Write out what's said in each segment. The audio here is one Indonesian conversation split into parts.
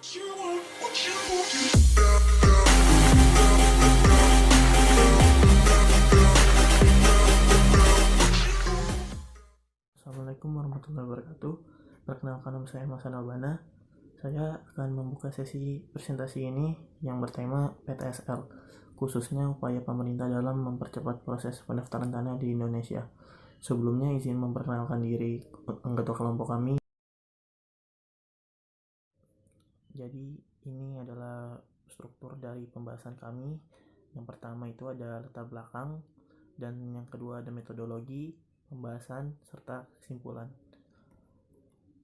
Assalamualaikum warahmatullahi wabarakatuh. Perkenalkan, nama saya Mas Analbana. Saya akan membuka sesi presentasi ini yang bertema PTSL, khususnya upaya pemerintah dalam mempercepat proses pendaftaran tanah di Indonesia. Sebelumnya izin memperkenalkan diri anggota kelompok kami. Jadi ini adalah struktur dari pembahasan kami. Yang pertama itu ada latar belakang, dan yang kedua ada metodologi, pembahasan, serta kesimpulan.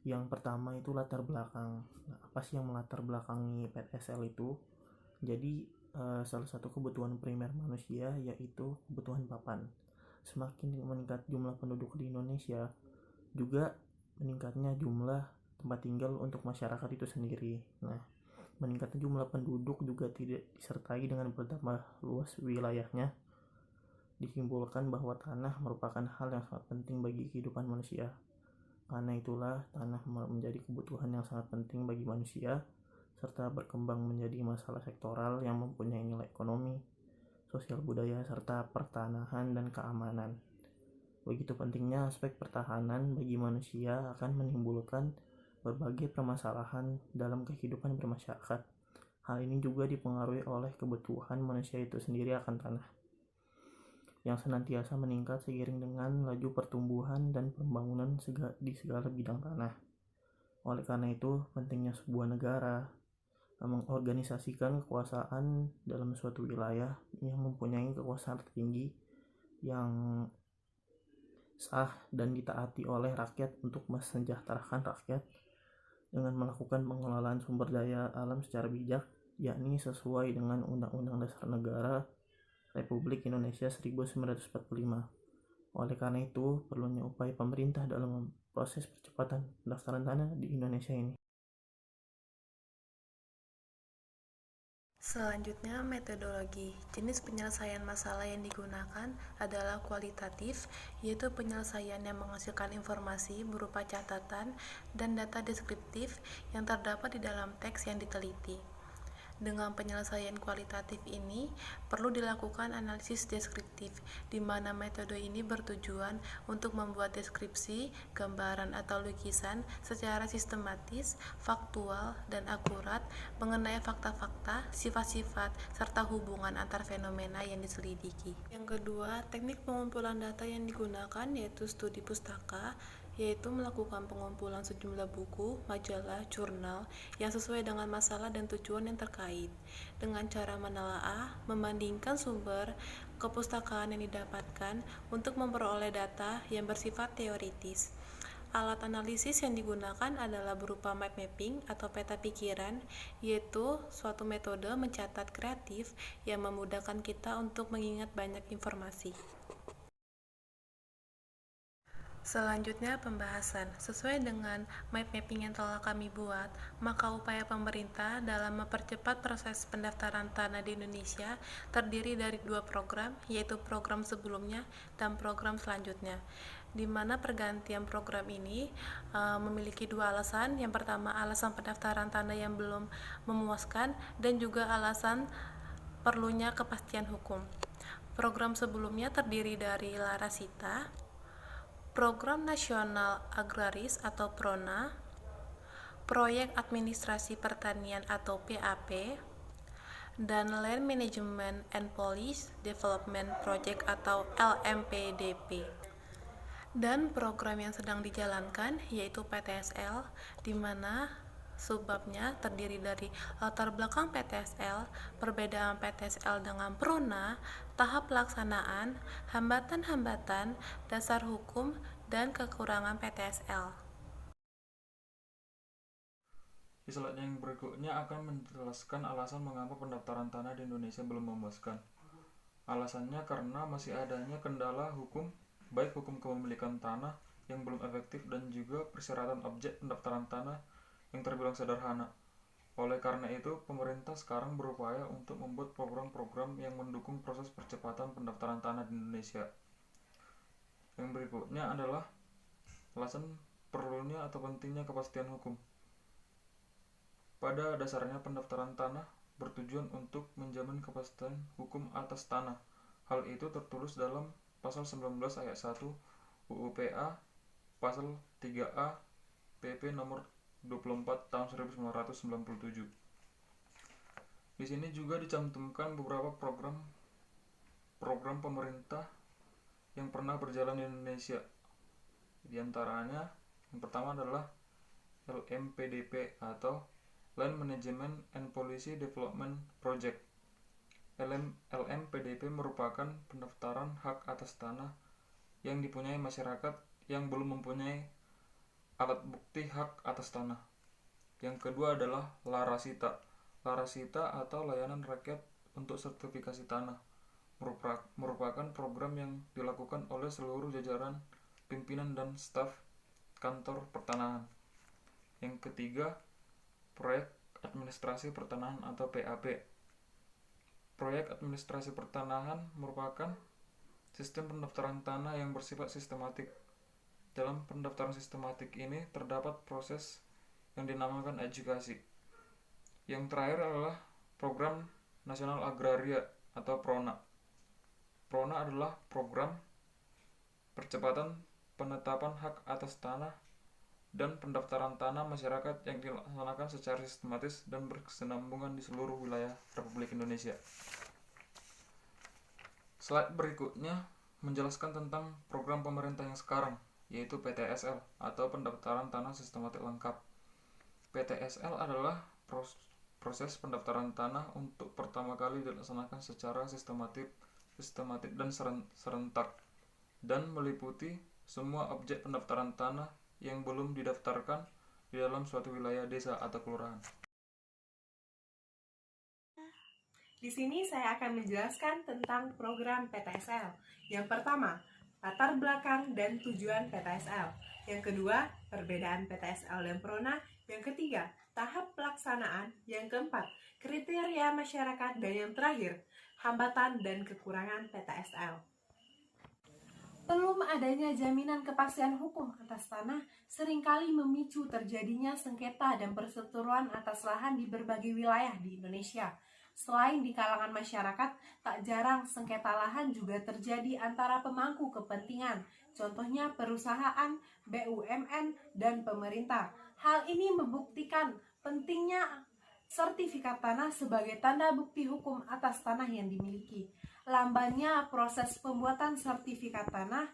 Yang pertama itu latar belakang. Nah, apa sih yang melatar belakangi PTSL itu? Jadi salah satu kebutuhan primer manusia yaitu kebutuhan papan. Semakin meningkat jumlah penduduk di Indonesia, juga meningkatnya jumlah tempat tinggal untuk masyarakat itu sendiri. Nah, meningkatnya jumlah penduduk juga tidak disertai dengan bertambah luas wilayahnya. Disimpulkan bahwa tanah merupakan hal yang sangat penting bagi kehidupan manusia. Karena itulah tanah menjadi kebutuhan yang sangat penting bagi manusia, serta berkembang menjadi masalah sektoral yang mempunyai nilai ekonomi, sosial budaya, serta pertanahan dan keamanan. Begitu pentingnya aspek pertahanan bagi manusia akan menimbulkan berbagai permasalahan dalam kehidupan bermasyarakat. Hal ini juga dipengaruhi oleh kebutuhan manusia itu sendiri akan tanah, yang senantiasa meningkat seiring dengan laju pertumbuhan dan pembangunan di segala bidang tanah. Oleh karena itu, pentingnya sebuah negara mengorganisasikan kekuasaan dalam suatu wilayah yang mempunyai kekuasaan tertinggi yang sah dan ditaati oleh rakyat untuk mesejahterakan rakyat dengan melakukan pengelolaan sumber daya alam secara bijak, yakni sesuai dengan Undang-Undang Dasar Negara Republik Indonesia 1945. Oleh karena itu, perlunya upaya pemerintah dalam proses percepatan pendaftaran tanah di Indonesia ini. Selanjutnya, metodologi. Jenis penyelesaian masalah yang digunakan adalah kualitatif, yaitu penyelesaian yang menghasilkan informasi berupa catatan dan data deskriptif yang terdapat di dalam teks yang diteliti. Dengan penyelesaian kualitatif ini, perlu dilakukan analisis deskriptif, di mana metode ini bertujuan untuk membuat deskripsi, gambaran atau lukisan secara sistematis, faktual, dan akurat mengenai fakta-fakta, sifat-sifat, serta hubungan antar fenomena yang diselidiki. Yang kedua, teknik pengumpulan data yang digunakan yaitu studi pustaka, yaitu melakukan pengumpulan sejumlah buku, majalah, jurnal yang sesuai dengan masalah dan tujuan yang terkait, dengan cara menelaah, membandingkan sumber kepustakaan yang didapatkan untuk memperoleh data yang bersifat teoritis. Alat analisis yang digunakan adalah berupa mind mapping atau peta pikiran, yaitu suatu metode mencatat kreatif yang memudahkan kita untuk mengingat banyak informasi. Selanjutnya, pembahasan. Sesuai dengan mind mapping yang telah kami buat, maka upaya pemerintah dalam mempercepat proses pendaftaran tanah di Indonesia terdiri dari dua program, yaitu program sebelumnya dan program selanjutnya, di mana pergantian program ini memiliki dua alasan. Yang pertama, alasan pendaftaran tanah yang belum memuaskan, dan juga alasan perlunya kepastian hukum. Program sebelumnya terdiri dari Larasita, Program Nasional Agraris atau PRONA, Proyek Administrasi Pertanian atau PAP, dan Land Management and Policy Development Project atau LMPDP. Dan program yang sedang dijalankan yaitu PTSL, di mana subbabnya terdiri dari latar belakang PTSL, perbedaan PTSL dengan PRONA, tahap pelaksanaan, hambatan-hambatan, dasar hukum, dan kekurangan PTSL. Di slide yang berikutnya akan menjelaskan alasan mengapa pendaftaran tanah di Indonesia belum memuaskan. Alasannya karena masih adanya kendala hukum, baik hukum kepemilikan tanah yang belum efektif dan juga persyaratan objek pendaftaran tanah yang terbilang sederhana. Oleh karena itu, pemerintah sekarang berupaya untuk membuat program-program yang mendukung proses percepatan pendaftaran tanah di Indonesia. Yang berikutnya adalah alasan perlunya atau pentingnya kepastian hukum. Pada dasarnya pendaftaran tanah bertujuan untuk menjamin kepastian hukum atas tanah. Hal itu tertulis dalam pasal 19 ayat 1 UU PA, pasal 3A PP nomor 24 tahun 1997. Di sini juga dicantumkan beberapa program pemerintah yang pernah berjalan di Indonesia. Di antaranya yang pertama adalah LMPDP atau Land Management and Policy Development Project. LMPDP merupakan pendaftaran hak atas tanah yang dipunyai masyarakat yang belum mempunyai alat bukti hak atas tanah. Yang kedua adalah Larasita. Larasita atau Layanan Rakyat untuk Sertifikasi Tanah merupakan program yang dilakukan oleh seluruh jajaran pimpinan dan staf kantor pertanahan. Yang ketiga, Proyek Administrasi Pertanahan atau PAP. Proyek Administrasi Pertanahan merupakan sistem pendaftaran tanah yang bersifat sistematik. Dalam pendaftaran sistematik ini terdapat proses yang dinamakan edukasi. Yang terakhir adalah Program Nasional Agraria atau PRONA. PRONA adalah program percepatan penetapan hak atas tanah dan pendaftaran tanah masyarakat yang dilaksanakan secara sistematis dan berkesinambungan di seluruh wilayah Republik Indonesia. Slide berikutnya menjelaskan tentang program pemerintah yang sekarang, yaitu PTSL atau Pendaftaran Tanah Sistematik Lengkap. PTSL adalah proses pendaftaran tanah untuk pertama kali dilaksanakan secara sistematik dan serentak dan meliputi semua objek pendaftaran tanah yang belum didaftarkan di dalam suatu wilayah desa atau kelurahan. Di sini saya akan menjelaskan tentang program PTSL. Yang pertama, latar belakang dan tujuan PTSL. Yang kedua, perbedaan PTSL dan PRONA. Yang ketiga, tahap pelaksanaan. Yang keempat, kriteria masyarakat. Dan yang terakhir, hambatan dan kekurangan PTSL. Belum adanya jaminan kepastian hukum atas tanah seringkali memicu terjadinya sengketa dan perseteruan atas lahan di berbagai wilayah di Indonesia. Selain di kalangan masyarakat, tak jarang sengketa lahan juga terjadi antara pemangku kepentingan, contohnya perusahaan, BUMN, dan pemerintah. Hal ini membuktikan pentingnya sertifikat tanah sebagai tanda bukti hukum atas tanah yang dimiliki. Lambannya proses pembuatan sertifikat tanah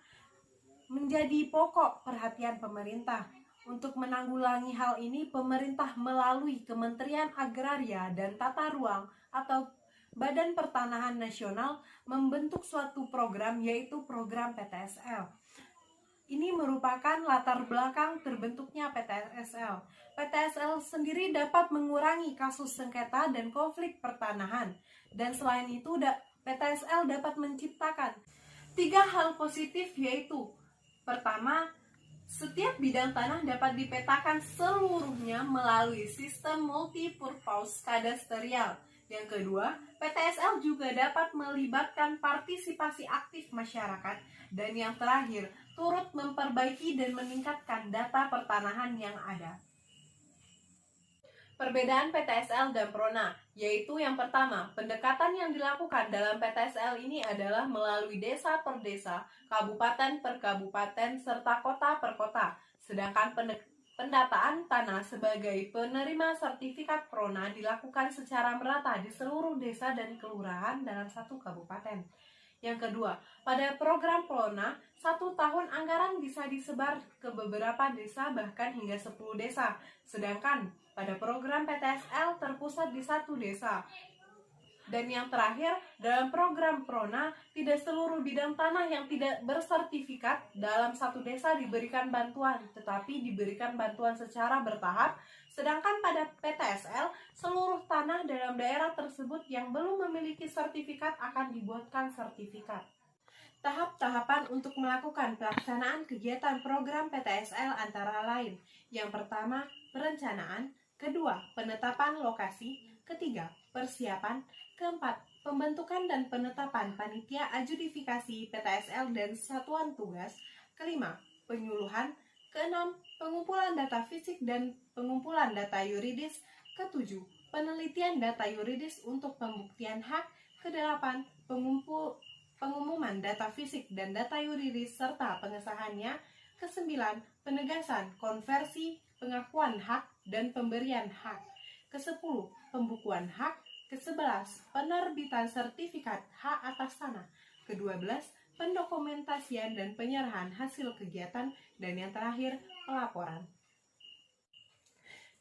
menjadi pokok perhatian pemerintah. Untuk menanggulangi hal ini, pemerintah melalui Kementerian Agraria dan Tata Ruang atau Badan Pertanahan Nasional membentuk suatu program, yaitu program PTSL. Ini merupakan latar belakang terbentuknya PTSL. PTSL sendiri dapat mengurangi kasus sengketa dan konflik pertanahan. Dan selain itu, PTSL dapat menciptakan 3 hal positif, yaitu pertama, setiap bidang tanah dapat dipetakan seluruhnya melalui sistem multipurpose kadastrial. Yang kedua, PTSL juga dapat melibatkan partisipasi aktif masyarakat. Dan yang terakhir, turut memperbaiki dan meningkatkan data pertanahan yang ada. Perbedaan PTSL dan PRONA, yaitu yang pertama, pendekatan yang dilakukan dalam PTSL ini adalah melalui desa per desa, kabupaten per kabupaten, serta kota per kota. Sedangkan pendataan tanah sebagai penerima sertifikat PRONA dilakukan secara merata di seluruh desa dan kelurahan dalam satu kabupaten. Yang kedua, pada program PRONA, 1 tahun anggaran bisa disebar ke beberapa desa bahkan hingga 10 desa. Sedangkan pada program PTSL terpusat di 1 desa. Dan yang terakhir, dalam program PRONA, tidak seluruh bidang tanah yang tidak bersertifikat dalam 1 desa diberikan bantuan, tetapi diberikan bantuan secara bertahap. Sedangkan pada PTSL, seluruh tanah dalam daerah tersebut yang belum memiliki sertifikat akan dibuatkan sertifikat. Tahap-tahapan untuk melakukan pelaksanaan kegiatan program PTSL antara lain. Yang pertama, perencanaan. Kedua, penetapan lokasi. Ketiga, persiapan. Keempat, pembentukan dan penetapan panitia adjudifikasi PTSL dan satuan tugas. Kelima, penyuluhan. Keenam, pengumpulan data fisik dan pengumpulan data yuridis. Ke-7, penelitian data yuridis untuk pembuktian hak. Ke-8, pengumuman data fisik dan data yuridis serta pengesahannya. Ke-9, penegasan, konversi, pengakuan hak, dan pemberian hak. Ke-10, pembukuan hak. Ke-11, penerbitan sertifikat hak atas tanah. Ke-12, pendokumentasian dan penyerahan hasil kegiatan. Dan yang terakhir, pelaporan.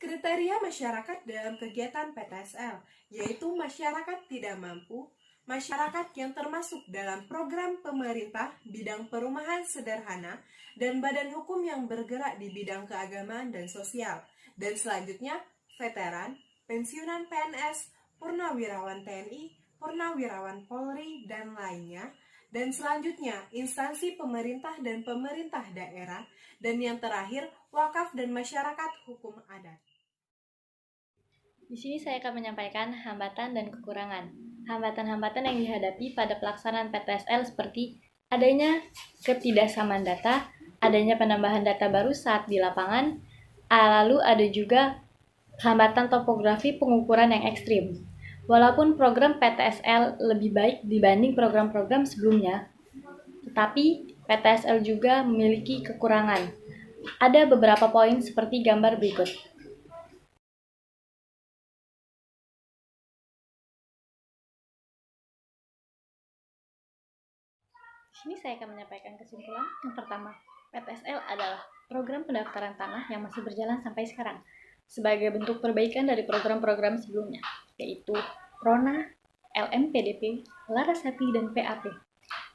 Kriteria masyarakat dalam kegiatan PTSL, yaitu masyarakat tidak mampu, masyarakat yang termasuk dalam program pemerintah bidang perumahan sederhana, dan badan hukum yang bergerak di bidang keagamaan dan sosial. Dan selanjutnya, veteran, pensiunan PNS, purnawirawan TNI, purnawirawan Polri, dan lainnya. Dan selanjutnya, instansi pemerintah dan pemerintah daerah. Dan yang terakhir, wakaf dan masyarakat hukum adat. Di sini saya akan menyampaikan hambatan dan kekurangan. Hambatan-hambatan yang dihadapi pada pelaksanaan PTSL seperti adanya ketidaksamaan data, adanya penambahan data baru saat di lapangan, lalu ada juga hambatan topografi pengukuran yang ekstrim. Walaupun program PTSL lebih baik dibanding program-program sebelumnya, tetapi PTSL juga memiliki kekurangan. Ada beberapa poin seperti gambar berikut. Di sini saya akan menyampaikan kesimpulan. Yang pertama, PTSL adalah program pendaftaran tanah yang masih berjalan sampai sekarang sebagai bentuk perbaikan dari program-program sebelumnya, yaitu PRONA, LMPDP, Larasati, dan PAP.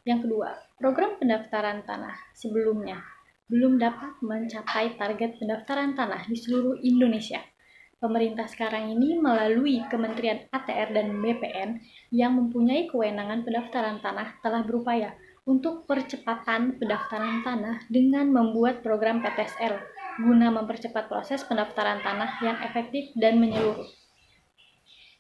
Yang kedua, program pendaftaran tanah sebelumnya belum dapat mencapai target pendaftaran tanah di seluruh Indonesia. Pemerintah sekarang ini melalui Kementerian ATR dan BPN yang mempunyai kewenangan pendaftaran tanah telah berupaya untuk percepatan pendaftaran tanah dengan membuat program PTSL guna mempercepat proses pendaftaran tanah yang efektif dan menyeluruh.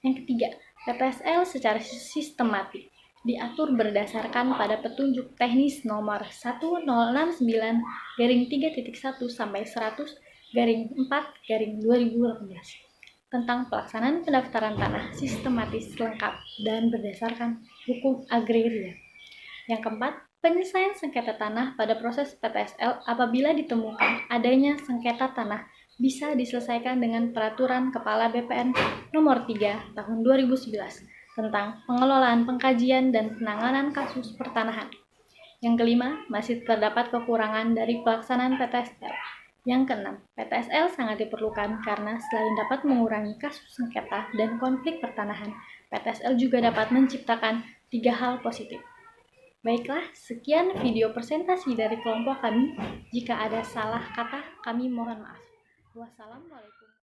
Yang ketiga, PTSL secara sistematik diatur berdasarkan pada petunjuk teknis nomor 1069/3.1 sampai 100/4/2018 tentang pelaksanaan pendaftaran tanah sistematis, lengkap, dan berdasarkan hukum agraria. Yang keempat, penyelesaian sengketa tanah pada proses PTSL apabila ditemukan adanya sengketa tanah bisa diselesaikan dengan Peraturan Kepala BPN Nomor 3 Tahun 2011 tentang pengelolaan, pengkajian, dan penanganan kasus pertanahan. Yang kelima, masih terdapat kekurangan dari pelaksanaan PTSL. Yang keenam, PTSL sangat diperlukan karena selain dapat mengurangi kasus sengketa dan konflik pertanahan, PTSL juga dapat menciptakan 3 hal positif. Baiklah, sekian video presentasi dari kelompok kami. Jika ada salah kata, kami mohon maaf. Wassalamualaikum.